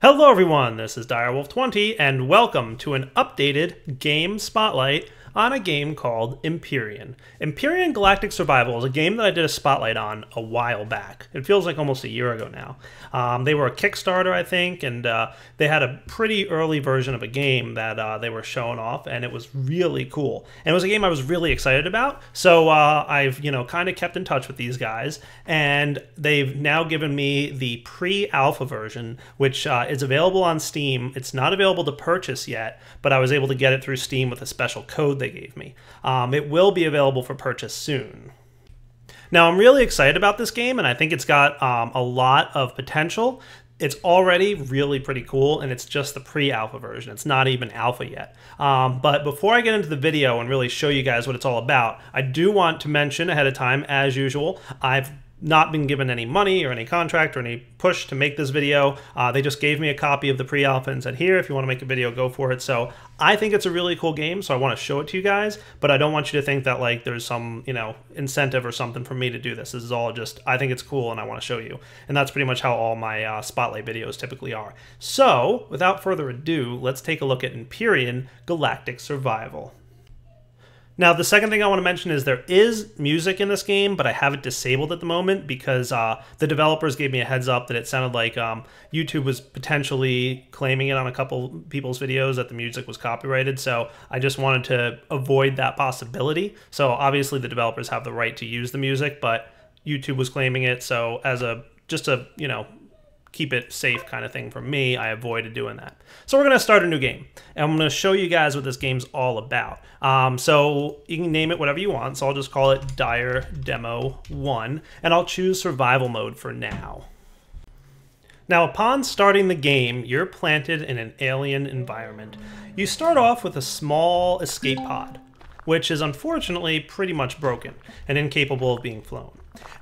Hello everyone, this is Direwolf20 and welcome to an updated game spotlight on a game called Empyrion. Empyrion Galactic Survival is a game that I did a spotlight on a while back. It feels like almost a year ago now. They were a Kickstarter, I think, and they had a pretty early version of a game that they were showing off, and it was really cool. And it was a game I was really excited about, so I've kind of kept in touch with these guys, and they've now given me the pre-alpha version, which is available on Steam. It's not available to purchase yet, but I was able to get it through Steam with a special code they gave me. It will be available for purchase soon. Now, I'm really excited about this game, and I think it's got a lot of potential. It's already really pretty cool, and it's just the pre-alpha version. It's not even alpha yet. But before I get into the video and really show you guys what it's all about, I do want to mention ahead of time, as usual, I've not been given any money or any contract or any push to make this video. They just gave me a copy of the pre-alpha and said, here, if you want to make a video, go for it. So I think it's a really cool game, so I want to show it to you guys, but I don't want you to think that like there's some, incentive or something for me to do this. This is all just, I think it's cool and I want to show you. And that's pretty much how all my spotlight videos typically are. So without further ado, let's take a look at Empyrion Galactic Survival. Now, the second thing I want to mention is there is music in this game, but I have it disabled at the moment because the developers gave me a heads up that it sounded like YouTube was potentially claiming it on a couple people's videos that the music was copyrighted, so I just wanted to avoid that possibility. So obviously the developers have the right to use the music, but YouTube was claiming it, so as just a keep it safe kind of thing for me, I avoided doing that. So we're going to start a new game, and I'm going to show you guys what this game's all about. So you can name it whatever you want, so I'll just call it Dire Demo 1, and I'll choose survival mode for now. Now, upon starting the game, you're planted in an alien environment. You start off with a small escape pod, which is unfortunately pretty much broken and incapable of being flown.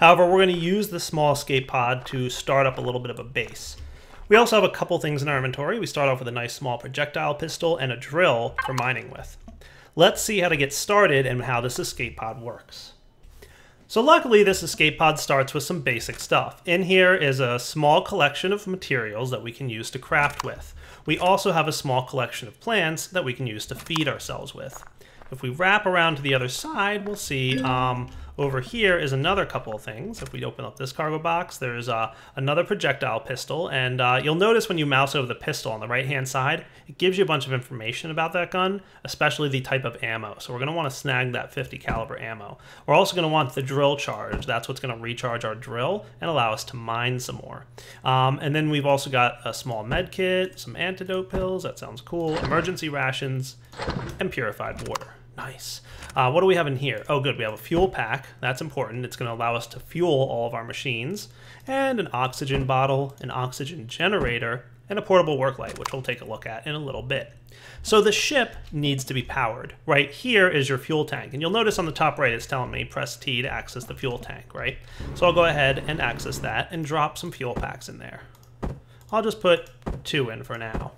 However, we're going to use the small escape pod to start up a little bit of a base. We also have a couple things in our inventory. We start off with a nice small projectile pistol and a drill for mining with. Let's see how to get started and how this escape pod works. So luckily, this escape pod starts with some basic stuff. In here is a small collection of materials that we can use to craft with. We also have a small collection of plants that we can use to feed ourselves with. If we wrap around to the other side, we'll see over here is another couple of things. If we open up this cargo box, there's another projectile pistol, and you'll notice when you mouse over the pistol on the right-hand side, it gives you a bunch of information about that gun, especially the type of ammo. So we're going to want to snag that 50 caliber ammo. We're also going to want the drill charge. That's what's going to recharge our drill and allow us to mine some more. And then we've also got a small med kit, some antidote pills. That sounds cool. Emergency rations, and purified water. Nice. What do we have in here? Oh, good. We have a fuel pack. That's important. It's going to allow us to fuel all of our machines. And an oxygen bottle, an oxygen generator, and a portable work light, which we'll take a look at in a little bit. So the ship needs to be powered. Right here is your fuel tank. And you'll notice on the top right, it's telling me press T to access the fuel tank, right? So I'll go ahead and access that and drop some fuel packs in there. I'll just put 2 in for now.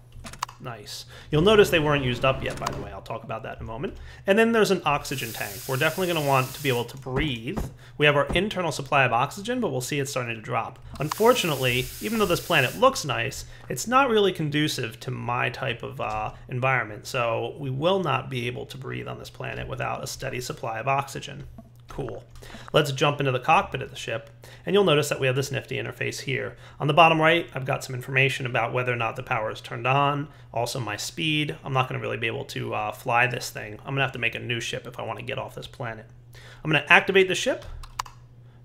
Nice. You'll notice they weren't used up yet, by the way. I'll talk about that in a moment. And then there's an oxygen tank. We're definitely going to want to be able to breathe. We have our internal supply of oxygen, but we'll see it's starting to drop. Unfortunately, even though this planet looks nice, it's not really conducive to my type of environment, so we will not be able to breathe on this planet without a steady supply of oxygen. Cool. Let's jump into the cockpit of the ship, and you'll notice that we have this nifty interface here. On the bottom right, I've got some information about whether or not the power is turned on, also my speed. I'm not going to really be able to fly this thing. I'm going to have to make a new ship if I want to get off this planet. I'm going to activate the ship.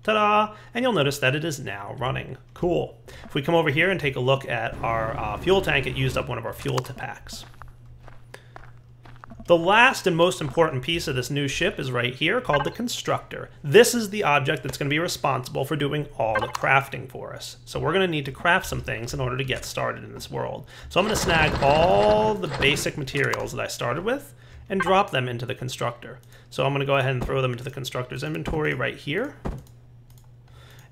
Ta-da! And you'll notice that it is now running. Cool. If we come over here and take a look at our fuel tank, it used up one of our fuel packs. The last and most important piece of this new ship is right here, called the constructor. This is the object that's going to be responsible for doing all the crafting for us. So we're going to need to craft some things in order to get started in this world. So I'm going to snag all the basic materials that I started with and drop them into the constructor. So I'm going to go ahead and throw them into the constructor's inventory right here.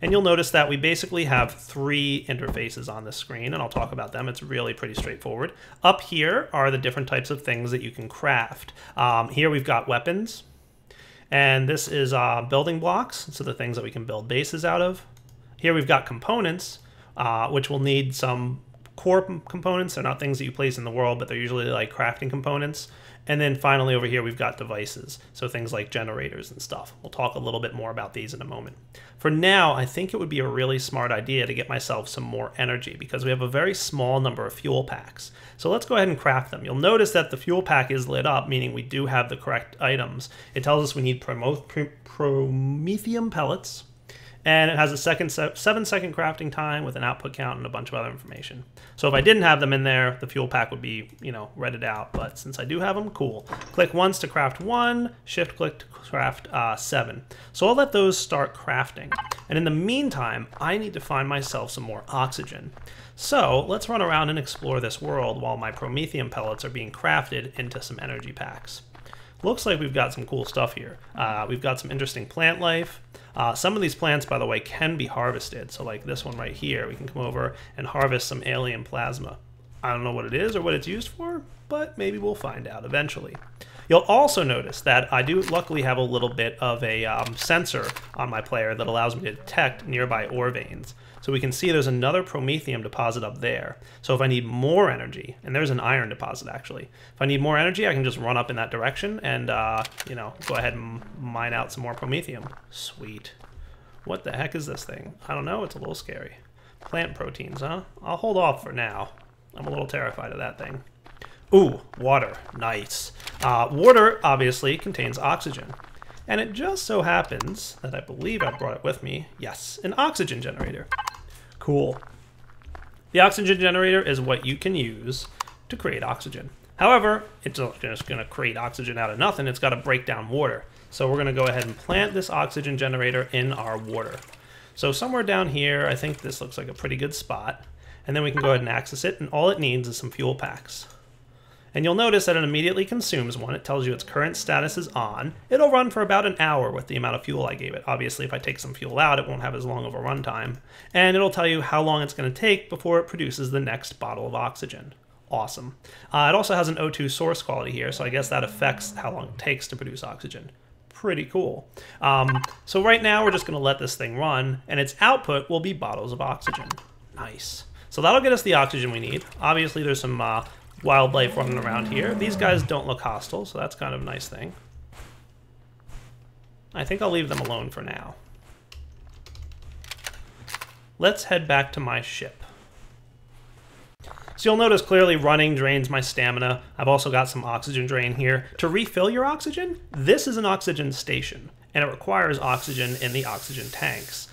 And you'll notice that we basically have 3 interfaces on this screen, and I'll talk about them. It's really pretty straightforward. Up here are the different types of things that you can craft. Here we've got weapons, and this is building blocks, so the things that we can build bases out of. Here we've got components, which will need some core components. They're not things that you place in the world, but they're usually like crafting components. And then finally over here, we've got devices. So things like generators and stuff. We'll talk a little bit more about these in a moment. For now, I think it would be a really smart idea to get myself some more energy because we have a very small number of fuel packs. So let's go ahead and craft them. You'll notice that the fuel pack is lit up, meaning we do have the correct items. It tells us we need promethium pellets. And it has a 7-second crafting time with an output count and a bunch of other information. So if I didn't have them in there, the fuel pack would be, redded out. But since I do have them, cool. Click once to craft 1, shift click to craft 7. So I'll let those start crafting. And in the meantime, I need to find myself some more oxygen. So let's run around and explore this world while my promethium pellets are being crafted into some energy packs. Looks like we've got some cool stuff here. We've got some interesting plant life. Some of these plants, by the way, can be harvested. So like this one right here, we can come over and harvest some alien plasma. I don't know what it is or what it's used for, but maybe we'll find out eventually. You'll also notice that I do luckily have a little bit of a sensor on my player that allows me to detect nearby ore veins. So we can see there's another promethium deposit up there. So if I need more energy, and there's an iron deposit actually. If I need more energy, I can just run up in that direction and, go ahead and mine out some more promethium. Sweet. What the heck is this thing? I don't know, it's a little scary. Plant proteins, huh? I'll hold off for now. I'm a little terrified of that thing. Ooh, water, nice. Water obviously contains oxygen. And it just so happens that I believe I brought it with me. Yes, an oxygen generator. Cool. The oxygen generator is what you can use to create oxygen. However, it's not just going to create oxygen out of nothing. It's got to break down water. So we're going to go ahead and plant this oxygen generator in our water. So somewhere down here, I think this looks like a pretty good spot. And then we can go ahead and access it. And all it needs is some fuel packs. And you'll notice that it immediately consumes one. It tells you its current status is on. It'll run for about an hour with the amount of fuel I gave it. Obviously, if I take some fuel out, it won't have as long of a runtime. And it'll tell you how long it's going to take before it produces the next bottle of oxygen. Awesome. It also has an O2 source quality here, so I guess that affects how long it takes to produce oxygen. Pretty cool. So right now, we're just going to let this thing run, and its output will be bottles of oxygen. Nice. So that'll get us the oxygen we need. Obviously, there's some wildlife running around here. These guys don't look hostile, so that's kind of a nice thing. I think I'll leave them alone for now. Let's head back to my ship. So you'll notice clearly running drains my stamina. I've also got some oxygen drain here. To refill your oxygen, this is an oxygen station, and it requires oxygen in the oxygen tanks.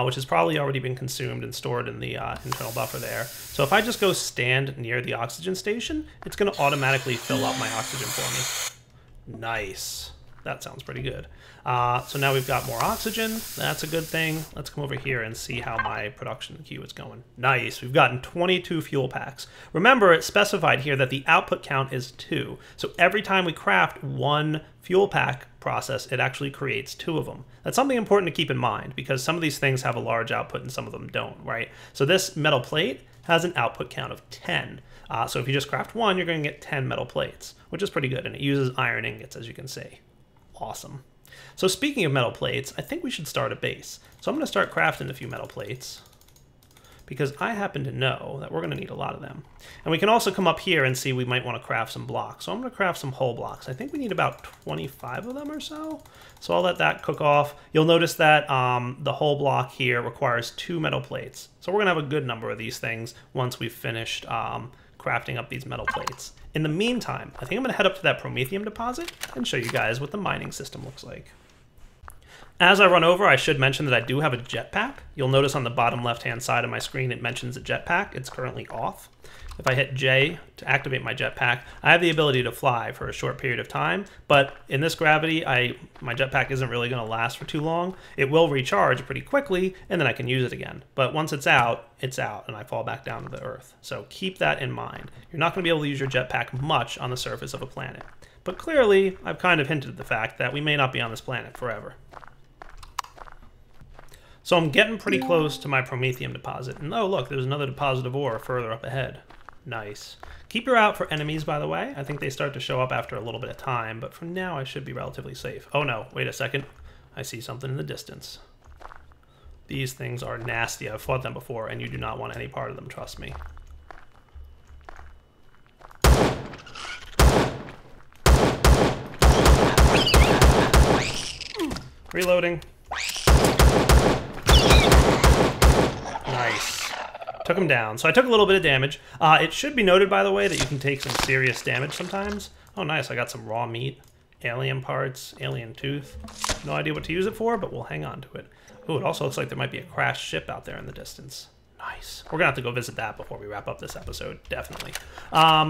Which has probably already been consumed and stored in the internal buffer there. So if I just go stand near the oxygen station, it's going to automatically fill up my oxygen for me. Nice. That sounds pretty good. So now we've got more oxygen. That's a good thing. Let's come over here and see how my production queue is going. Nice. We've gotten 22 fuel packs. Remember, it's specified here that the output count is 2. So every time we craft one fuel pack process, it actually creates 2 of them. That's something important to keep in mind because some of these things have a large output and some of them don't, right? So this metal plate has an output count of 10. So if you just craft 1, you're going to get 10 metal plates, which is pretty good. And it uses iron ingots, as you can see. Awesome. So speaking of metal plates, I think we should start a base. So I'm going to start crafting a few metal plates because I happen to know that we're going to need a lot of them. And we can also come up here and see we might want to craft some blocks. So I'm going to craft some whole blocks. I think we need about 25 of them or so. So I'll let that cook off. You'll notice that the whole block here requires 2 metal plates. So we're going to have a good number of these things once we've finished crafting up these metal plates. In the meantime, I think I'm going to head up to that promethium deposit and show you guys what the mining system looks like. As I run over, I should mention that I do have a jetpack. You'll notice on the bottom left-hand side of my screen it mentions a jetpack. It's currently off. If I hit J to activate my jetpack, I have the ability to fly for a short period of time, but in this gravity, my jetpack isn't really going to last for too long. It will recharge pretty quickly, and then I can use it again. But once it's out, and I fall back down to the Earth. So keep that in mind. You're not going to be able to use your jetpack much on the surface of a planet. But clearly, I've kind of hinted at the fact that we may not be on this planet forever. So I'm getting pretty close to my promethium deposit. And oh, look, there's another deposit of ore further up ahead. Nice. Keep your eye out for enemies, by the way. I think they start to show up after a little bit of time, but for now I should be relatively safe. Oh no, wait a second. I see something in the distance. These things are nasty. I've fought them before, and you do not want any part of them, trust me. Reloading. Nice. Took him down. So I took a little bit of damage. It should be noted, by the way, that you can take some serious damage sometimes. Oh, nice. I got some raw meat. Alien parts. Alien tooth. No idea what to use it for, but we'll hang on to it. Ooh, it also looks like there might be a crashed ship out there in the distance. Nice. We're going to have to go visit that before we wrap up this episode, definitely.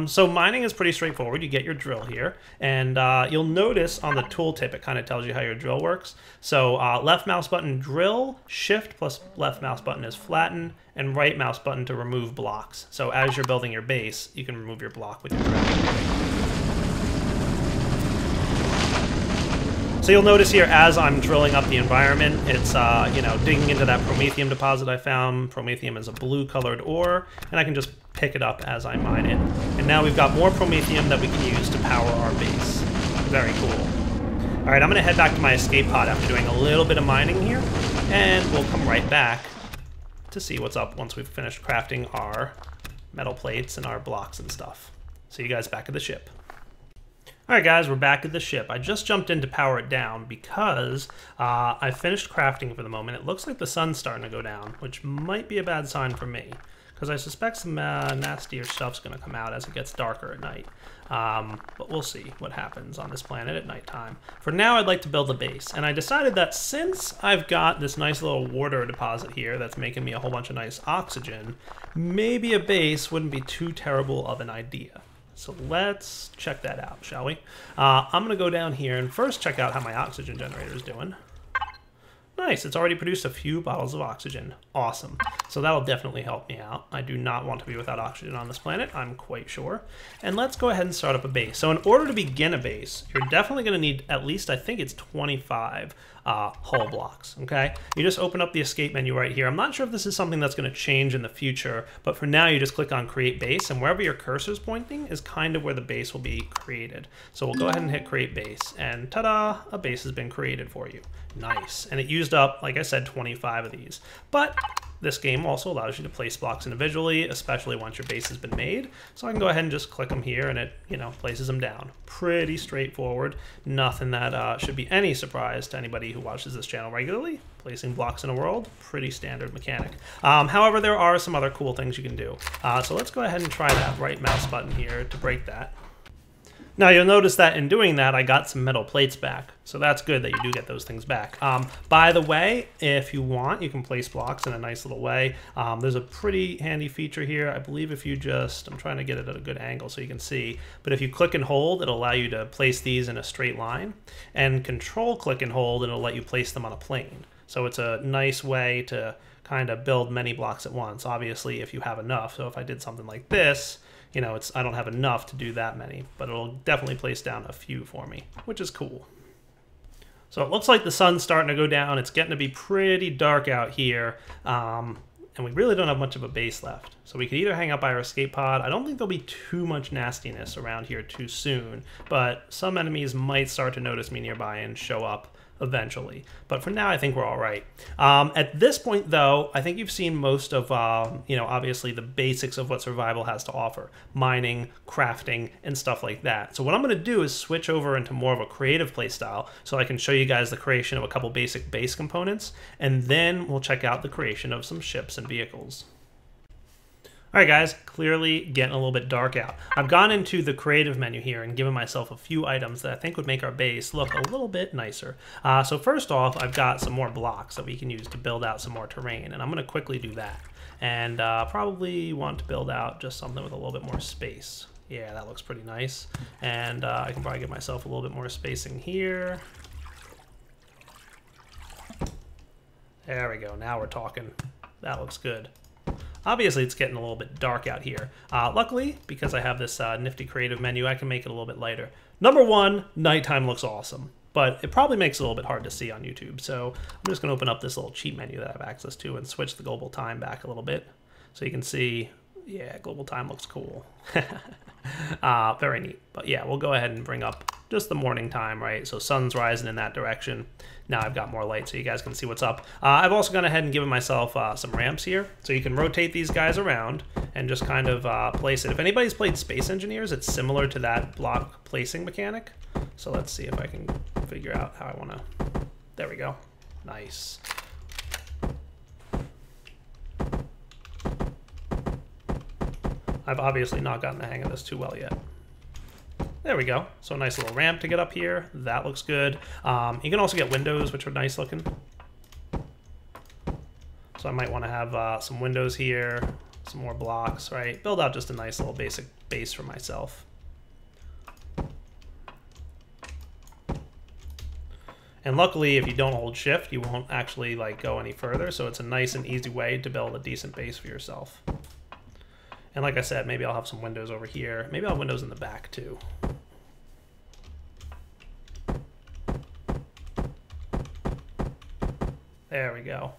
So mining is pretty straightforward. You get your drill here, and you'll notice on the tooltip it kind of tells you how your drill works. So left mouse button drill, shift plus left mouse button is flatten, and right mouse button to remove blocks. So as you're building your base, you can remove your block with your drill. So you'll notice here, as I'm drilling up the environment, it's, you know, digging into that promethium deposit I found. Promethium is a blue-colored ore, and I can just pick it up as I mine it. And now we've got more promethium that we can use to power our base. Very cool. All right, I'm going to head back to my escape pod after doing a little bit of mining here, and we'll come right back to see what's up once we've finished crafting our metal plates and our blocks and stuff. See you guys back at the ship. Alright guys, we're back at the ship. I just jumped in to power it down because I finished crafting for the moment. It looks like the sun's starting to go down, which might be a bad sign for me, because I suspect some nastier stuff's going to come out as it gets darker at night. But we'll see what happens on this planet at nighttime. For now, I'd like to build a base, and I decided that since I've got this nice little water deposit here that's making me a whole bunch of nice oxygen, maybe a base wouldn't be too terrible of an idea. So let's check that out, shall we? I'm going to go down here and first check out how my oxygen generator is doing. Nice, it's already produced a few bottles of oxygen. Awesome. So that'll definitely help me out. I do not want to be without oxygen on this planet, I'm quite sure. And let's go ahead and start up a base. So in order to begin a base, you're definitely going to need at least, I think it's 25 hull blocks, okay? You just open up the escape menu right here. I'm not sure if this is something that's going to change in the future, but for now you just click on create base, and wherever your cursor is pointing is kind of where the base will be created. So we'll go ahead and hit create base, and ta-da, a base has been created for you. Nice. And it used up, like I said, 25 of these. But this game also allows you to place blocks individually, especially once your base has been made. So I can go ahead and just click them here, and it, you know, places them down. Pretty straightforward. Nothing that should be any surprise to anybody who watches this channel regularly. Placing blocks in a world, pretty standard mechanic. However, there are some other cool things you can do. So let's go ahead and try that right mouse button here to break that. Now you'll notice that in doing that, I got some metal plates back. So that's good that you do get those things back. By the way, if you want, you can place blocks in a nice little way. There's a pretty handy feature here. I believe if you just, I'm trying to get it at a good angle so you can see, but if you click and hold, it'll allow you to place these in a straight line. And control click and hold, and it'll let you place them on a plane. So it's a nice way to kind of build many blocks at once, obviously if you have enough. So if I did something like this, you know, I don't have enough to do that many, but it'll definitely place down a few for me, which is cool. So it looks like the sun's starting to go down. It's getting to be pretty dark out here, and we really don't have much of a base left. So we could either hang out by our escape pod. I don't think there'll be too much nastiness around here too soon, but some enemies might start to notice me nearby and show up eventually. But for now, I think we're all right. At this point, though, I think you've seen most of, you know, obviously the basics of what survival has to offer. Mining, crafting, and stuff like that. So what I'm going to do is switch over into more of a creative playstyle so I can show you guys the creation of a couple basic base components, and then we'll check out the creation of some ships and vehicles. Alright guys, clearly getting a little bit dark out. I've gone into the creative menu here and given myself a few items that I think would make our base look a little bit nicer. So first off, I've got some more blocks that we can use to build out some more terrain, and I'm going to quickly do that. And probably want to build out just something with a little bit more space. Yeah, that looks pretty nice. And I can probably give myself a little bit more spacing here. There we go, now we're talking. That looks good. Obviously, it's getting a little bit dark out here. Luckily, because I have this nifty creative menu, I can make it a little bit lighter. Number one, nighttime looks awesome, but it probably makes it a little bit hard to see on YouTube. So I'm just going to open up this little cheat menu that I have access to and switch the global time back a little bit. So you can see, yeah, global time looks cool. Very neat. But yeah, we'll go ahead and bring up just the morning time, right? So sun's rising in that direction. Now I've got more light so you guys can see what's up. I've also gone ahead and given myself some ramps here. So you can rotate these guys around and just kind of place it. If anybody's played Space Engineers, it's similar to that block placing mechanic. So let's see if I can figure out how I want to... There we go. Nice. I've obviously not gotten the hang of this too well yet. There we go. So a nice little ramp to get up here. That looks good. You can also get windows, which are nice looking. So I might want to have some windows here, some more blocks, right? Build out just a nice little basic base for myself. And luckily, if you don't hold shift, you won't actually like go any further. So it's a nice and easy way to build a decent base for yourself. And like I said, maybe I'll have some windows over here. Maybe I'll have windows in the back too. There we go.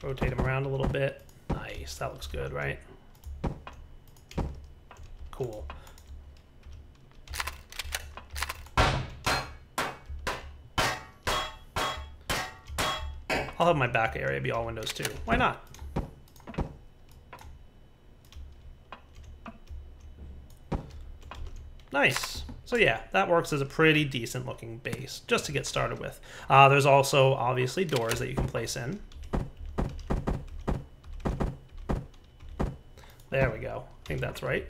Rotate them around a little bit. Nice, that looks good, right? Cool. I'll have my back area be all windows too. Why not? Nice. So yeah, that works as a pretty decent looking base, just to get started with. There's also obviously doors that you can place in. There we go. I think that's right.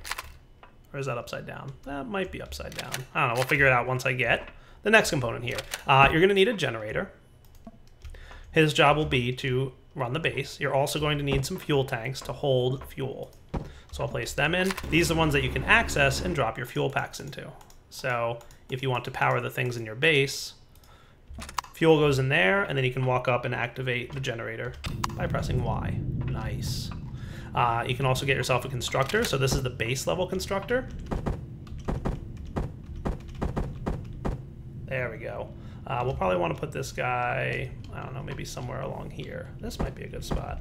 Or is that upside down? That might be upside down. I don't know. We'll figure it out once I get the next component here. You're going to need a generator. His job will be to run the base. You're also going to need some fuel tanks to hold fuel. So I'll place them in. These are the ones that you can access and drop your fuel packs into. So if you want to power the things in your base, fuel goes in there, and then you can walk up and activate the generator by pressing Y. Nice. You can also get yourself a constructor. So this is the base level constructor. There we go. We'll probably want to put this guy, I don't know, maybe somewhere along here. This might be a good spot.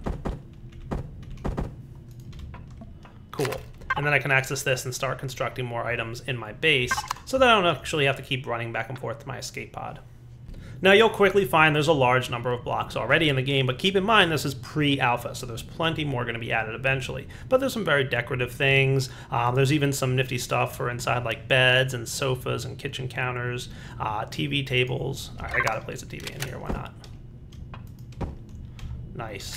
Cool. And then I can access this and start constructing more items in my base so that I don't actually have to keep running back and forth to my escape pod. Now you'll quickly find there's a large number of blocks already in the game, but keep in mind this is pre-alpha, so there's plenty more going to be added eventually. But there's some very decorative things. There's even some nifty stuff for inside, like beds and sofas and kitchen counters, TV tables. All right, I gotta place a TV in here, why not? Nice.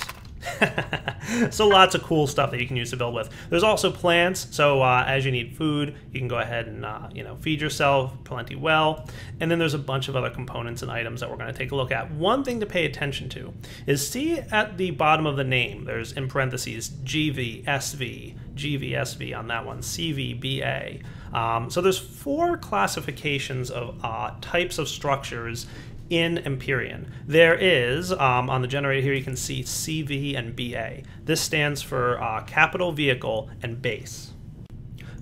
So lots of cool stuff that you can use to build with. There's also plants, so as you need food, you can go ahead and feed yourself plenty well. And then there's a bunch of other components and items that we're going to take a look at. One thing to pay attention to is see at the bottom of the name, there's in parentheses GVSV, GVSV on that one, CVBA. So there's 4 classifications of types of structures in Empyrion. There is, on the generator here, you can see CV and BA. This stands for capital, vehicle, and base.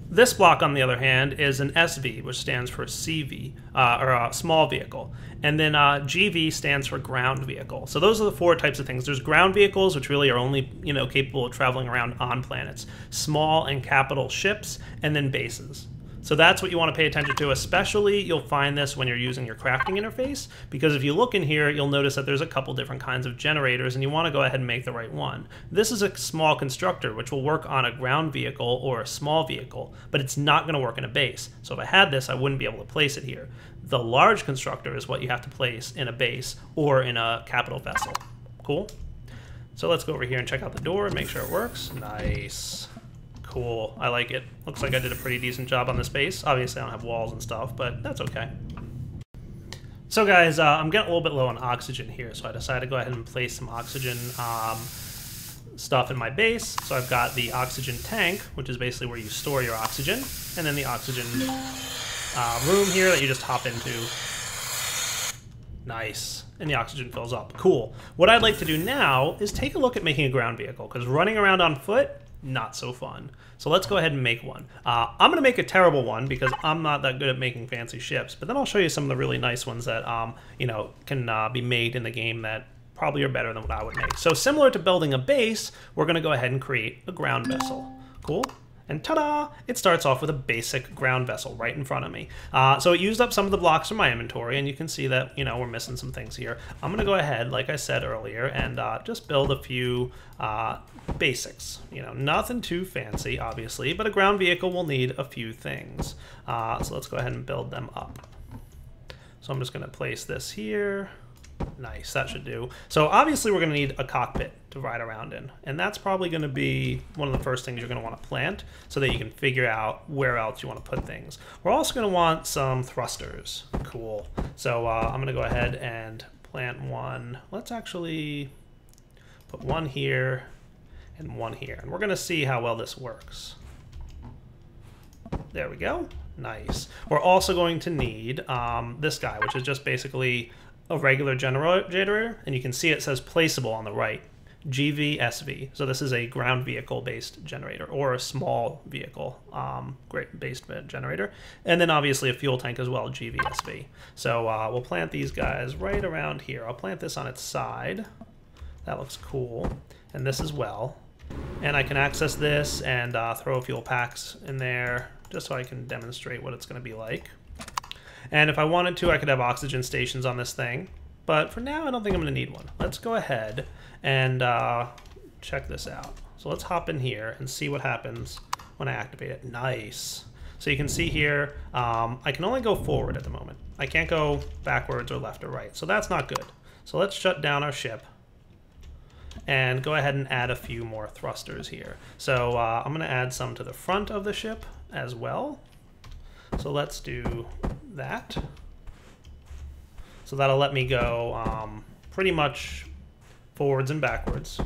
This block, on the other hand, is an SV, which stands for CV, or small vehicle. And then GV stands for ground vehicle. So those are the 4 types of things. There's ground vehicles, which really are only capable of traveling around on planets. Small and capital ships, and then bases. So that's what you want to pay attention to, especially you'll find this when you're using your crafting interface, because if you look in here, you'll notice that there's a couple different kinds of generators, and you want to go ahead and make the right one. This is a small constructor, which will work on a ground vehicle or a small vehicle, but it's not going to work in a base. So if I had this, I wouldn't be able to place it here. The large constructor is what you have to place in a base or in a capital vessel. Cool? So let's go over here and check out the door and make sure it works. Nice. Cool. I like it. Looks like I did a pretty decent job on this base. Obviously, I don't have walls and stuff, but that's okay. So guys, I'm getting a little bit low on oxygen here, so I decided to go ahead and place some oxygen stuff in my base. So I've got the oxygen tank, which is basically where you store your oxygen, and then the oxygen room here that you just hop into. Nice. And the oxygen fills up. Cool. What I'd like to do now is take a look at making a ground vehicle, because running around on foot, not so fun. So let's go ahead and make one. I'm going to make a terrible one because I'm not that good at making fancy ships, but then I'll show you some of the really nice ones that can be made in the game that probably are better than what I would make. So similar to building a base, we're going to go ahead and create a ground vessel. Cool? And ta-da! It starts off with a basic ground vessel right in front of me. So it used up some of the blocks from my inventory, and you can see that, we're missing some things here. I'm going to go ahead, like I said earlier, and just build a few basics. Nothing too fancy, obviously, but a ground vehicle will need a few things. So let's go ahead and build them up. So I'm just going to place this here. Nice, that should do. So obviously we're going to need a cockpit to ride around in, and that's probably going to be one of the first things you're going to want to plant so that you can figure out where else you want to put things. We're also going to want some thrusters. Cool. So I'm going to go ahead and plant one. Let's actually put one here and one here, and we're going to see how well this works. There we go. Nice. We're also going to need this guy, which is just basically a regular generator, and you can see it says placeable on the right, GVSV. So this is a ground vehicle based generator, or a small vehicle based generator, and then obviously a fuel tank as well, GVSV. So we'll plant these guys right around here. I'll plant this on its side. That looks cool, and this as well. And I can access this and throw fuel packs in there just so I can demonstrate what it's going to be like. And if I wanted to, I could have oxygen stations on this thing. But for now, I don't think I'm going to need one. Let's go ahead and check this out. So let's hop in here and see what happens when I activate it. Nice. So you can see here, I can only go forward at the moment. I can't go backwards or left or right. So that's not good. So let's shut down our ship and go ahead and add a few more thrusters here. So I'm going to add some to the front of the ship as well. So let's do that. So that'll let me go pretty much forwards and backwards.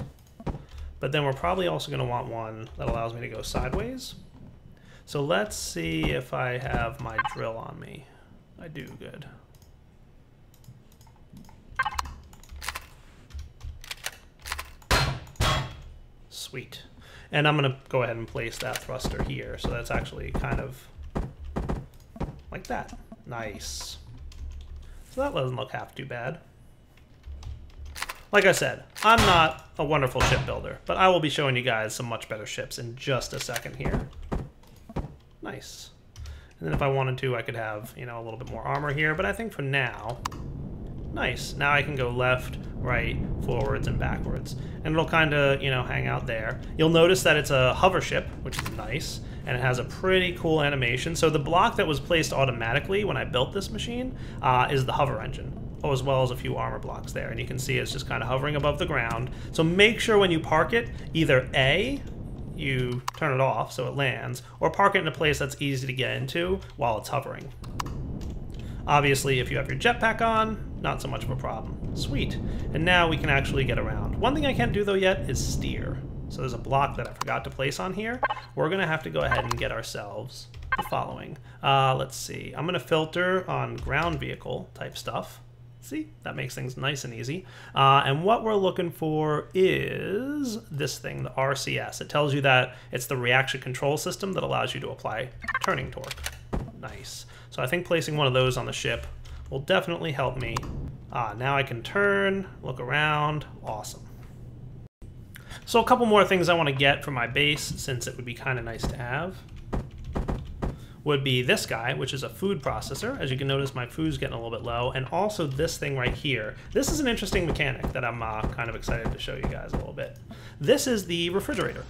But then we're probably also going to want one that allows me to go sideways. So let's see if I have my drill on me. I do, good. Sweet. And I'm going to go ahead and place that thruster here. So that's actually kind of like that. Nice. So that doesn't look half too bad. Like I said, I'm not a wonderful shipbuilder, but I will be showing you guys some much better ships in just a second here. Nice. And then if I wanted to, I could have, you know, a little bit more armor here, but I think for now, nice. Now I can go left, right, forwards, and backwards. And it'll kind of, you know, hang out there. You'll notice that it's a hover ship, which is nice, and it has a pretty cool animation. So the block that was placed automatically when I built this machine is the hover engine, as well as a few armor blocks there. And you can see it's just kind of hovering above the ground. So make sure when you park it, either A, you turn it off so it lands, or park it in a place that's easy to get into while it's hovering. Obviously, if you have your jetpack on, not so much of a problem. Sweet. And now we can actually get around. One thing I can't do though yet is steer. So there's a block that I forgot to place on here. We're gonna have to go ahead and get ourselves the following. Let's see, I'm gonna filter on ground vehicle type stuff. See, that makes things nice and easy. And what we're looking for is this thing, the RCS. It tells you that it's the reaction control system that allows you to apply turning torque. Nice. So I think placing one of those on the ship will definitely help me. Now I can turn, look around. Awesome. So a couple more things I want to get for my base, since it would be kind of nice to have, would be this guy, which is a food processor. As you can notice, my food's getting a little bit low, and also this thing right here. This is an interesting mechanic that I'm kind of excited to show you guys a little bit. This is the refrigerator.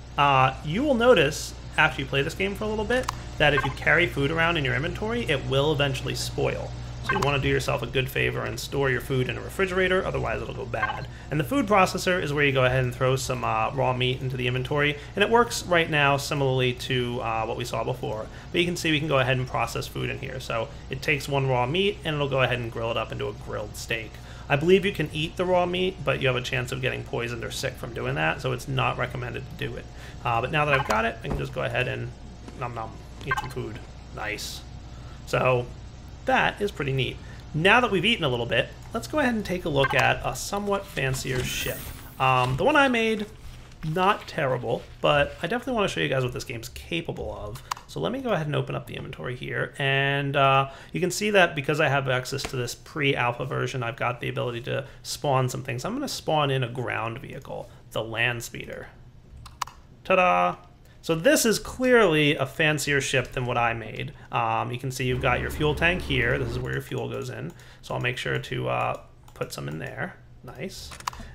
You will notice after you play this game for a little bit that if you carry food around in your inventory, it will eventually spoil. So you want to do yourself a good favor and store your food in a refrigerator, otherwise it'll go bad. And the food processor is where you go ahead and throw some raw meat into the inventory, and it works right now similarly to what we saw before. But you can see we can go ahead and process food in here. So it takes one raw meat and it'll go ahead and grill it up into a grilled steak. I believe you can eat the raw meat, but you have a chance of getting poisoned or sick from doing that, so it's not recommended to do it. But now that I've got it, I can just go ahead and nom nom, eat some food. Nice. So that is pretty neat. Now that we've eaten a little bit, let's go ahead and take a look at a somewhat fancier ship. The one I made, not terrible, but I definitely want to show you guys what this game's capable of. So let me go ahead and open up the inventory here, and you can see that because I have access to this pre-alpha version, I've got the ability to spawn some things. I'm going to spawn in a ground vehicle, the land speeder. Ta-da! So this is clearly a fancier ship than what I made. You can see you've got your fuel tank here. This is where your fuel goes in. So I'll make sure to put some in there. Nice.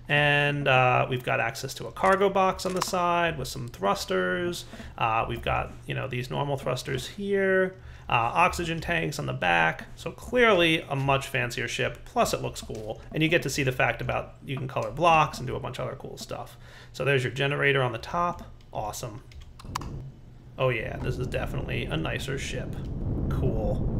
And we've got access to a cargo box on the side with some thrusters. We've got, you know, these normal thrusters here. Oxygen tanks on the back. So clearly a much fancier ship, plus it looks cool. And you get to see the fact about you can color blocks and do a bunch of other cool stuff. So there's your generator on the top. Awesome. Oh yeah, this is definitely a nicer ship. Cool.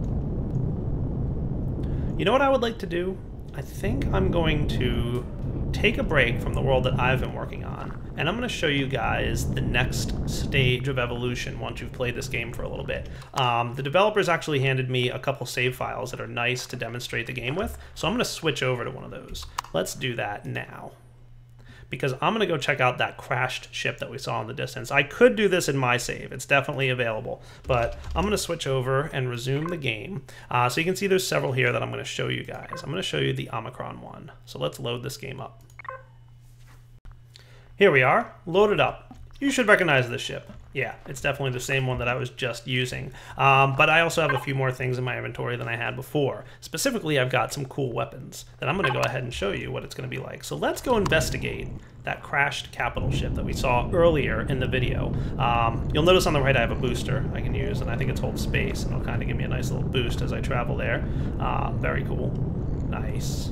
You know what I would like to do? I think I'm going to take a break from the world that I've been working on, and I'm going to show you guys the next stage of evolution once you've played this game for a little bit. The developers actually handed me a couple save files that are nice to demonstrate the game with, so I'm going to switch over to one of those. Let's do that now, because I'm going to go check out that crashed ship that we saw in the distance. I could do this in my save. It's definitely available, but I'm going to switch over and resume the game. So you can see there's several here that I'm going to show you guys. I'm going to show you the Omicron one. So let's load this game up. Here we are, loaded up. You should recognize this ship. Yeah, it's definitely the same one that I was just using. But I also have a few more things in my inventory than I had before. Specifically, I've got some cool weapons that I'm going to go ahead and show you what it's going to be like. So let's go investigate that crashed capital ship that we saw earlier in the video. You'll notice on the right I have a booster I can use, and I think it's hold space, and it'll kind of give me a nice little boost as I travel there. Very cool. Nice.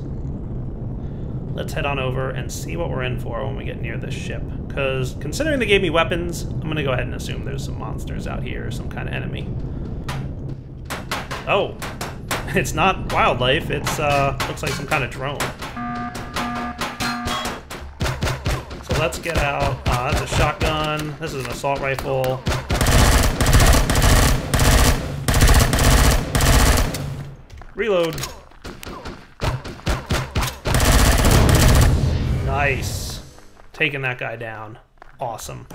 Let's head on over and see what we're in for when we get near this ship. Because considering they gave me weapons, I'm going to go ahead and assume there's some monsters out here, some kind of enemy. Oh, it's not wildlife. It's looks like some kind of drone. So let's get out. That's a shotgun. This is an assault rifle. Reload. Nice. Taking that guy down. Awesome.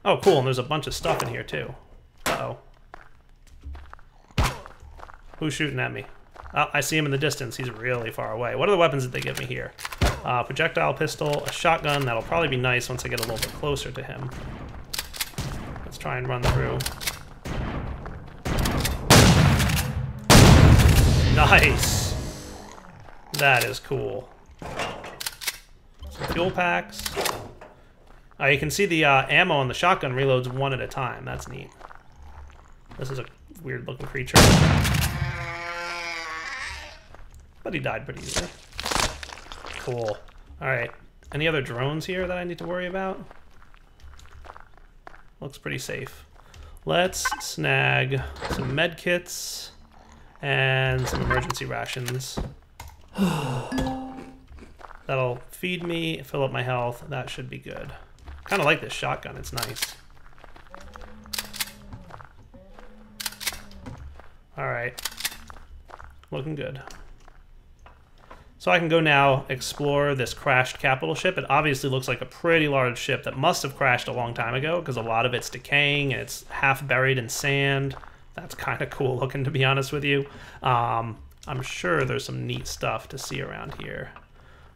Oh, cool, and there's a bunch of stuff in here, too. Uh-oh. Who's shooting at me? Oh, I see him in the distance. He's really far away. What are the weapons that they give me here? Projectile pistol, a shotgun. That'll probably be nice once I get a little bit closer to him. Let's try and run through. Nice. That is cool. Fuel packs. You can see the ammo on the shotgun reloads one at a time. That's neat. This is a weird looking creature. But he died pretty easily. Cool. Alright. Any other drones here that I need to worry about? Looks pretty safe. Let's snag some med kits and some emergency rations. That'll feed me, fill up my health. That should be good. Kind of like this shotgun. It's nice. All right. Looking good. So I can go now explore this crashed capital ship. It obviously looks like a pretty large ship that must have crashed a long time ago because a lot of it's decaying and it's half buried in sand. That's kind of cool looking, to be honest with you. I'm sure there's some neat stuff to see around here.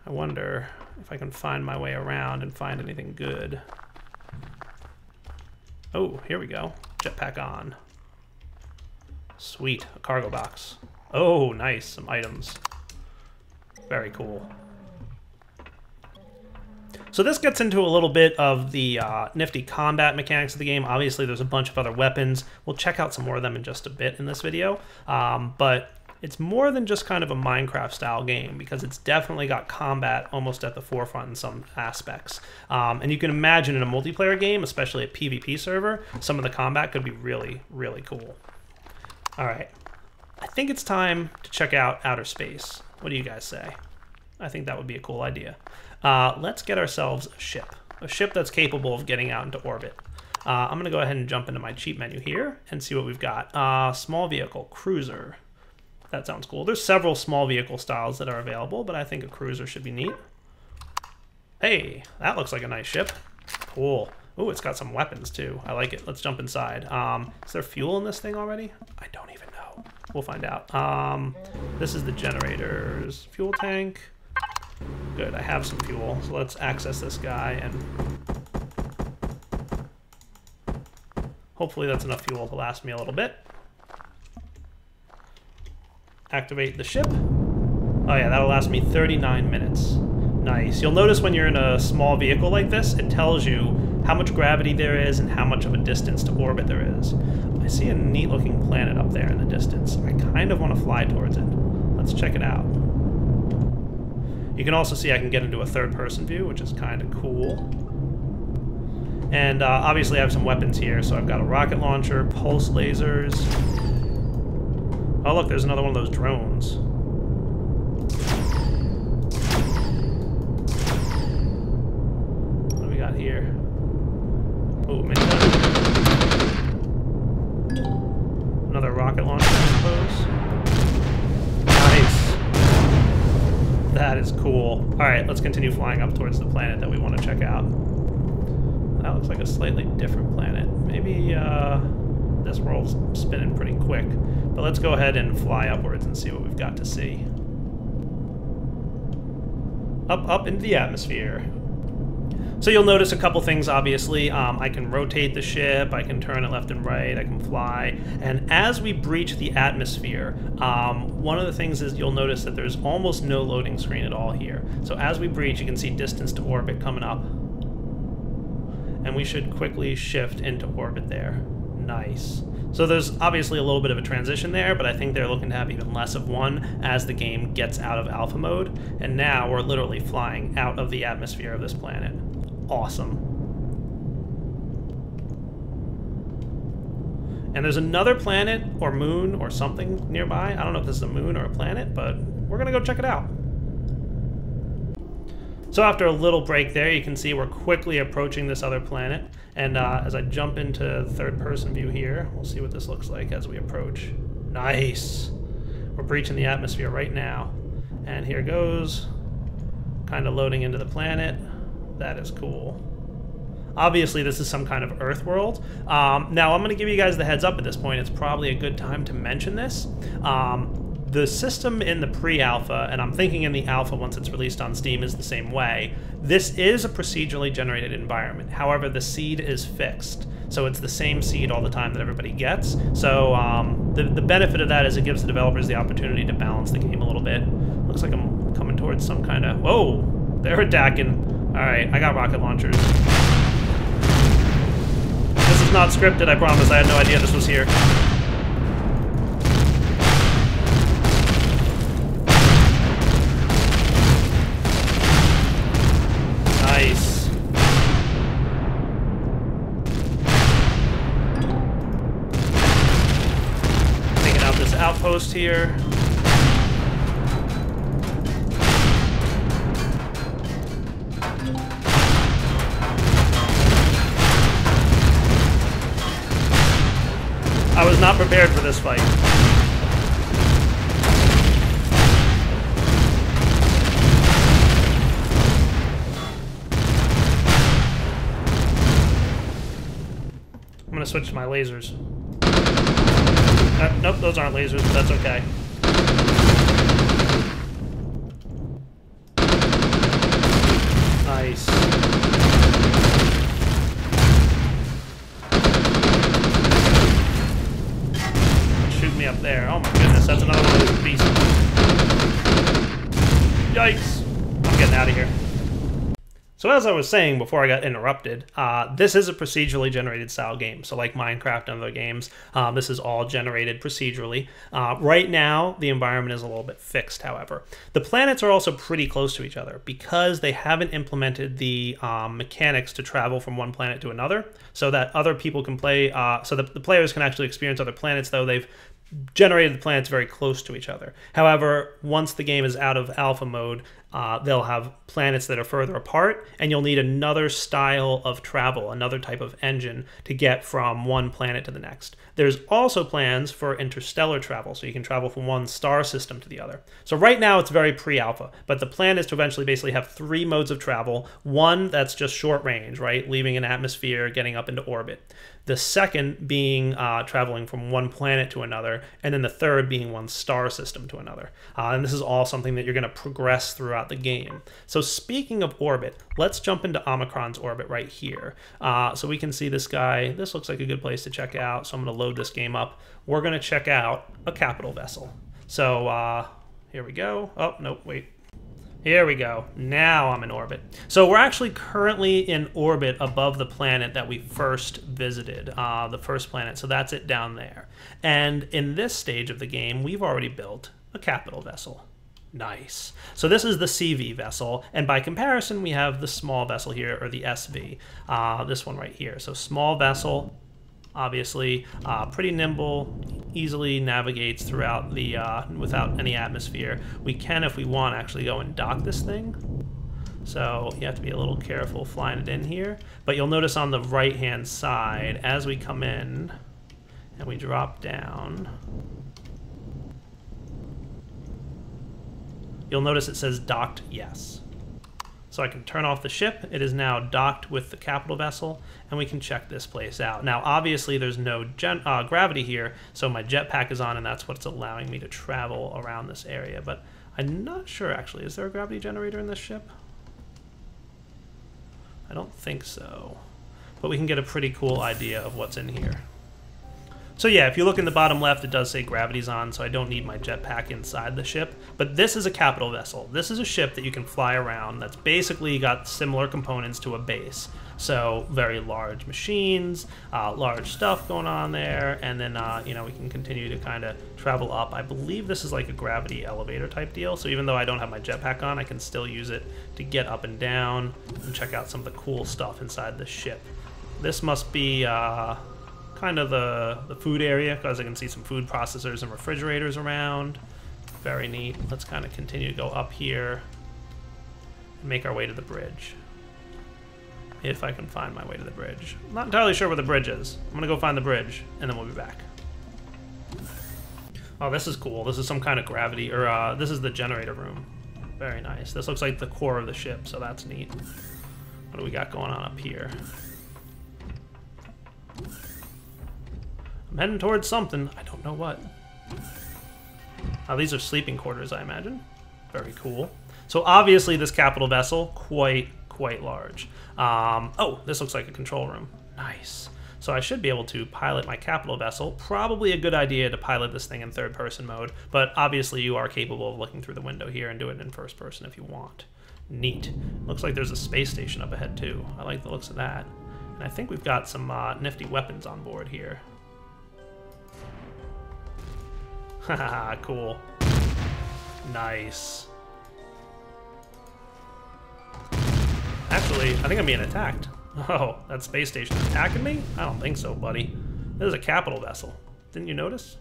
I wonder if I can find my way around and find anything good. Oh, here we go. Jetpack on. Sweet, a cargo box. Oh, nice, some items. Very cool. So this gets into a little bit of the nifty combat mechanics of the game. Obviously, there's a bunch of other weapons. We'll check out some more of them in just a bit in this video. But it's more than just kind of a Minecraft-style game because it's definitely got combat almost at the forefront in some aspects. And you can imagine in a multiplayer game, especially a PvP server, some of the combat could be really, really cool. All right. I think it's time to check out outer space. What do you guys say? I think that would be a cool idea. Let's get ourselves a ship that's capable of getting out into orbit. I'm going to go ahead and jump into my cheat menu here and see what we've got. Small vehicle, cruiser. That sounds cool. There's several small vehicle styles that are available, but I think a cruiser should be neat. Hey, that looks like a nice ship. Cool. Ooh, it's got some weapons too. I like it. Let's jump inside. Is there fuel in this thing already? I don't even know. We'll find out. This is the generators. Fuel tank. Good, I have some fuel. So let's access this guy and hopefully that's enough fuel to last me a little bit. Activate the ship. Oh yeah, that'll last me 39 minutes. Nice. You'll notice when you're in a small vehicle like this, it tells you how much gravity there is and how much of a distance to orbit there is. I see a neat looking planet up there in the distance. I kind of want to fly towards it. Let's check it out. You can also see I can get into a third-person view, which is kind of cool. And obviously I have some weapons here, so I've got a rocket launcher, pulse lasers. Oh look, there's another one of those drones. What do we got here? Oh, another rocket launcher, I suppose. Nice. That is cool. Alright, let's continue flying up towards the planet that we want to check out. That looks like a slightly different planet. Maybe this world's spinning pretty quick. But let's go ahead and fly upwards and see what we've got to see. Up into the atmosphere. So you'll notice a couple things, obviously. I can rotate the ship, I can turn it left and right, I can fly. And as we breach the atmosphere, one of the things is you'll notice that there's almost no loading screen at all here. So as we breach, you can see distance to orbit coming up. And we should quickly shift into orbit there. Nice. So there's obviously a little bit of a transition there, but I think they're looking to have even less of one as the game gets out of alpha mode. And now we're literally flying out of the atmosphere of this planet. Awesome. And there's another planet or moon or something nearby. I don't know if this is a moon or a planet, but we're gonna go check it out. So after a little break there, you can see we're quickly approaching this other planet. And as I jump into third-person view here, we'll see what this looks like as we approach. Nice! We're breaching the atmosphere right now. And here goes, kind of loading into the planet. That is cool. Obviously, this is some kind of Earth world. Now, I'm going to give you guys the heads up at this point. It's probably a good time to mention this. The system in the pre-alpha, and I'm thinking in the alpha once it's released on Steam, is the same way. This is a procedurally generated environment. However, the seed is fixed. So it's the same seed all the time that everybody gets. So the benefit of that is it gives the developers the opportunity to balance the game a little bit. Looks like I'm coming towards some kind of... Whoa! They're attacking. Alright, I got rocket launchers. This is not scripted, I promise. I had no idea this was here. Nice. Taking out this outpost here. I was not prepared for this fight. I'm gonna switch to my lasers. Nope, those aren't lasers, but that's okay. Nice. Shoot me up there. Oh my goodness, that's another one of those beasts. Yikes. I'm getting out of here. So as I was saying before I got interrupted, this is a procedurally generated style game. So like Minecraft and other games, this is all generated procedurally. Right now, the environment is a little bit fixed, however. The planets are also pretty close to each other because they haven't implemented the mechanics to travel from one planet to another so that other people can play, so that the players can actually experience other planets, though they've generated the planets very close to each other. However, once the game is out of alpha mode, they'll have planets that are further apart, and you'll need another style of travel, another type of engine to get from one planet to the next. There's also plans for interstellar travel, so you can travel from one star system to the other. So right now it's very pre-alpha, but the plan is to eventually basically have 3 modes of travel. One that's just short range, right? Leaving an atmosphere, getting up into orbit. The second being traveling from one planet to another, and then the third being one star system to another. And this is all something that you're going to progress throughout the game. So speaking of orbit, let's jump into Omicron's orbit right here. So we can see this guy. This looks like a good place to check out, so I'm going to load this game up. We're going to check out a capital vessel. So here we go. Oh, nope, wait. Here we go. Now I'm in orbit. So we're actually currently in orbit above the planet that we first visited, the first planet. So that's it down there. And in this stage of the game, we've already built a capital vessel. Nice. So this is the CV vessel, and by comparison, we have the small vessel here, or the SV, this one right here. So small vessel, obviously, pretty nimble, easily navigates throughout the, without any atmosphere. We can, if we want, actually go and dock this thing. So you have to be a little careful flying it in here. But you'll notice on the right-hand side, as we come in and we drop down, you'll notice it says docked yes. So I can turn off the ship. It is now docked with the capital vessel, and we can check this place out. Now, obviously, there's no gravity here, so my jetpack is on, and that's what's allowing me to travel around this area. But I'm not sure, actually. Is there a gravity generator in this ship? I don't think so. But we can get a pretty cool idea of what's in here. So yeah, if you look in the bottom left, it does say gravity's on, so I don't need my jetpack inside the ship. But this is a capital vessel. This is a ship that you can fly around that's basically got similar components to a base. So very large machines, large stuff going on there, and then you know, we can continue to kind of travel up. I believe this is like a gravity elevator type deal, so even though I don't have my jetpack on, I can still use it to get up and down and check out some of the cool stuff inside the ship. This must be kind of the food area, because I can see some food processors and refrigerators around. Very neat. Let's kind of continue to go up here and make our way to the bridge. If I can find my way to the bridge. I'm not entirely sure where the bridge is. I'm gonna go find the bridge, and then we'll be back. Oh, this is cool. This is some kind of gravity, or this is the generator room. Very nice. This looks like the core of the ship, so that's neat. What do we got going on up here? I'm heading towards something. I don't know what. Oh, these are sleeping quarters, I imagine. Very cool. So obviously this capital vessel, quite large. Oh, this looks like a control room. Nice. So I should be able to pilot my capital vessel. Probably a good idea to pilot this thing in third-person mode, but obviously you are capable of looking through the window here and do it in first person if you want. Neat. Looks like there's a space station up ahead too. I like the looks of that. And I think we've got some nifty weapons on board here. Haha, cool. Nice. Actually, I think I'm being attacked. Oh, that space station attacking me? I don't think so, buddy. This is a capital vessel. Didn't you notice?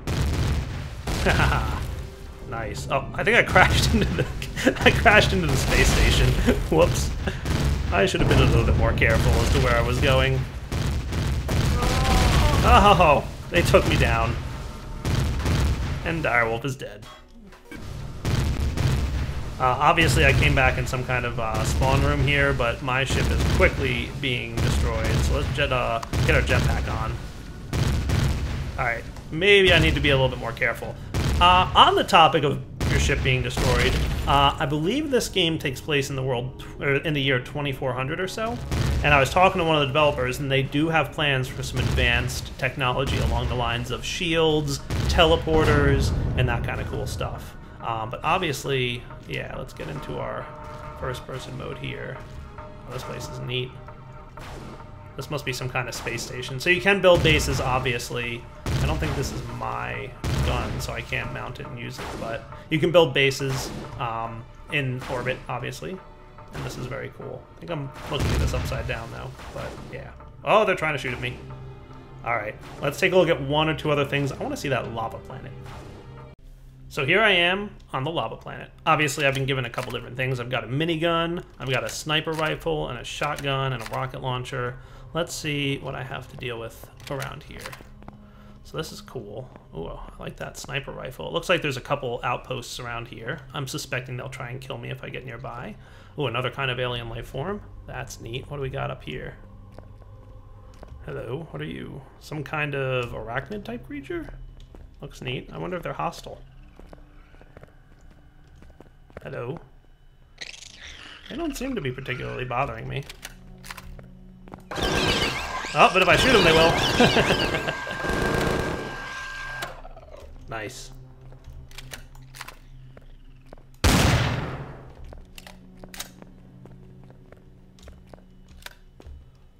Haha. Nice. Oh, I think I crashed into the space station. Whoops. I should have been a little bit more careful as to where I was going. Oh, they took me down. And Direwolf is dead. Obviously, I came back in some kind of spawn room here, but my ship is quickly being destroyed. So let's get our jetpack on. Alright, maybe I need to be a little bit more careful. On the topic of your ship being destroyed, I believe this game takes place in the world, or in the year 2400 or so. And I was talking to one of the developers, and they do have plans for some advanced technology along the lines of shields, teleporters, and that kind of cool stuff. But obviously, yeah, let's get into our first-person mode here. Oh, this place is neat. This must be some kind of space station. So you can build bases, obviously. I don't think this is my gun, so I can't mount it and use it. But you can build bases in orbit, obviously. And this is very cool. I think I'm looking at this upside down, though. But, yeah. Oh, they're trying to shoot at me. All right. Let's take a look at one or two other things. I want to see that lava planet. So here I am on the lava planet. Obviously, I've been given a couple different things. I've got a minigun, I've got a sniper rifle, and a shotgun, and a rocket launcher. Let's see what I have to deal with around here. So this is cool. Ooh, I like that sniper rifle. It looks like there's a couple outposts around here. I'm suspecting they'll try and kill me if I get nearby. Ooh, another kind of alien life form. That's neat. What do we got up here? Hello, what are you? Some kind of arachnid type creature? Looks neat. I wonder if they're hostile. Hello. They don't seem to be particularly bothering me. Oh, but if I shoot them, they will. Nice.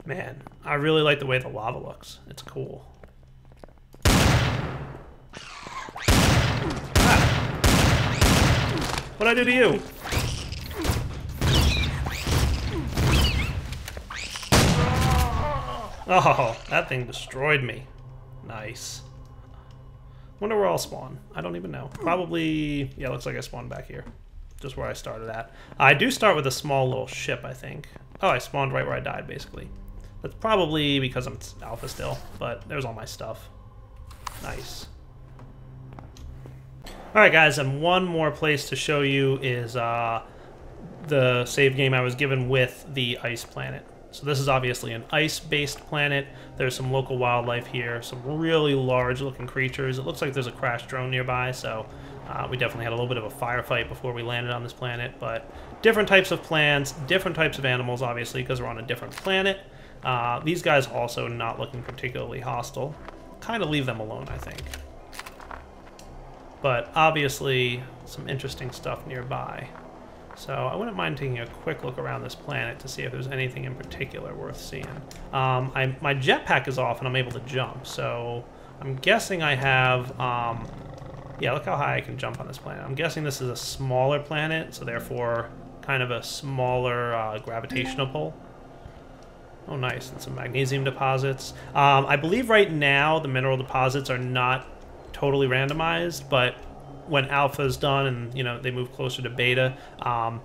Man, I really like the way the lava looks. It's cool. What'd I do to you? Oh, that thing destroyed me. Nice. Wonder where I'll spawn. I don't even know. Probably, yeah, looks like I spawned back here. Just where I started at. I do start with a small little ship, I think. Oh, I spawned right where I died, basically. That's probably because I'm alpha still, but there's all my stuff. Nice. Alright guys, and one more place to show you is the save game I was given with the ice planet. So this is obviously an ice-based planet. There's some local wildlife here, some really large-looking creatures. It looks like there's a crashed drone nearby, so we definitely had a little bit of a firefight before we landed on this planet. But different types of plants, different types of animals, obviously, because we're on a different planet. These guys also not looking particularly hostile. Kind of leave them alone, I think. But obviously, some interesting stuff nearby. So I wouldn't mind taking a quick look around this planet to see if there's anything in particular worth seeing. My jetpack is off and I'm able to jump, so I'm guessing I have... yeah, look how high I can jump on this planet. I'm guessing this is a smaller planet, so therefore kind of a smaller gravitational pull. Oh, nice. And some magnesium deposits. I believe right now the mineral deposits are not totally randomized, but when alpha is done and, you know, they move closer to beta,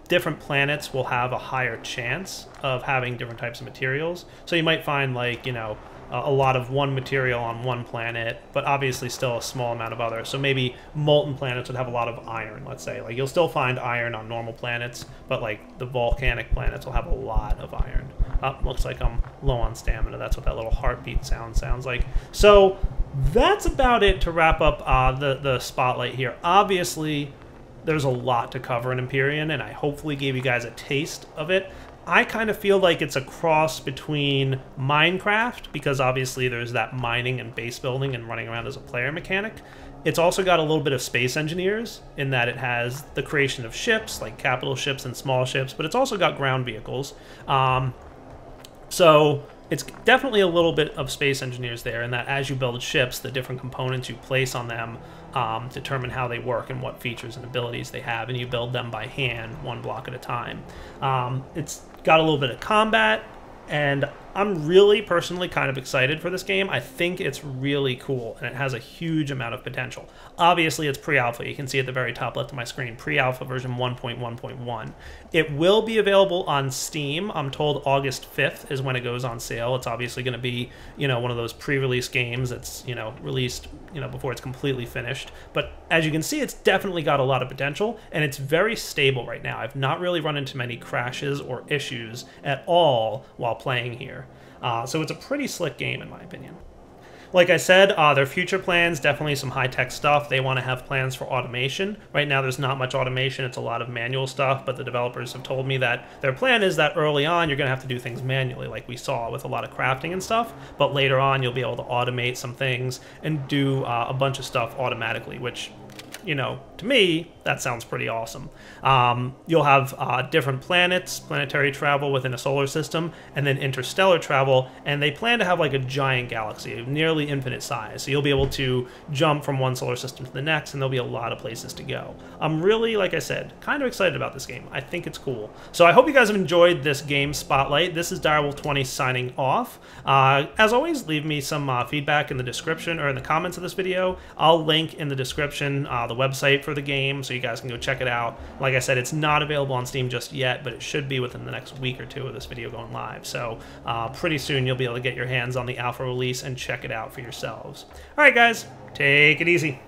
different planets will have a higher chance of having different types of materials. So you might find, like, you know, a lot of one material on one planet, but obviously still a small amount of others. So maybe molten planets would have a lot of iron, let's say. Like, you'll still find iron on normal planets, but, like, the volcanic planets will have a lot of iron. Oh, looks like I'm low on stamina. That's what that little heartbeat sounds like. So that's about it to wrap up the spotlight here. Obviously, there's a lot to cover in Empyrion, and I hopefully gave you guys a taste of it. I kind of feel like it's a cross between Minecraft, because obviously there's that mining and base building and running around as a player mechanic. It's also got a little bit of Space Engineers, in that it has the creation of ships, like capital ships and small ships, but it's also got ground vehicles. So it's definitely a little bit of Space Engineers there, in that as you build ships, the different components you place on them determine how they work and what features and abilities they have, and you build them by hand, one block at a time. It's got a little bit of combat, and I'm really personally kind of excited for this game. I think it's really cool, and it has a huge amount of potential. Obviously, it's pre-alpha. You can see at the very top left of my screen, pre-alpha version 1.1.1. It will be available on Steam. I'm told August 5th is when it goes on sale. It's obviously going to be, you know, one of those pre-release games that's, you know, released, you know, before it's completely finished. But as you can see, it's definitely got a lot of potential, and it's very stable right now. I've not really run into many crashes or issues at all while playing here. So it's a pretty slick game, in my opinion. Like I said, their future plans, definitely some high-tech stuff. They want to have plans for automation. Right now, there's not much automation. It's a lot of manual stuff, but the developers have told me that their plan is that early on, you're going to have to do things manually, like we saw with a lot of crafting and stuff, but later on, you'll be able to automate some things and do a bunch of stuff automatically, which, you know, to me, that sounds pretty awesome. You'll have different planets, planetary travel within a solar system, and then interstellar travel, and they plan to have like a giant galaxy of nearly infinite size. So you'll be able to jump from one solar system to the next, and there'll be a lot of places to go. I'm really, like I said, kind of excited about this game. I think it's cool. So I hope you guys have enjoyed this game spotlight. This is Direwolf20 signing off. As always, leave me some feedback in the description or in the comments of this video. I'll link in the description the website for the game, so you guys can go check it out. Like I said, it's not available on Steam just yet, but it should be within the next week or two of this video going live. So pretty soon you'll be able to get your hands on the alpha release and check it out for yourselves. All right, guys, take it easy.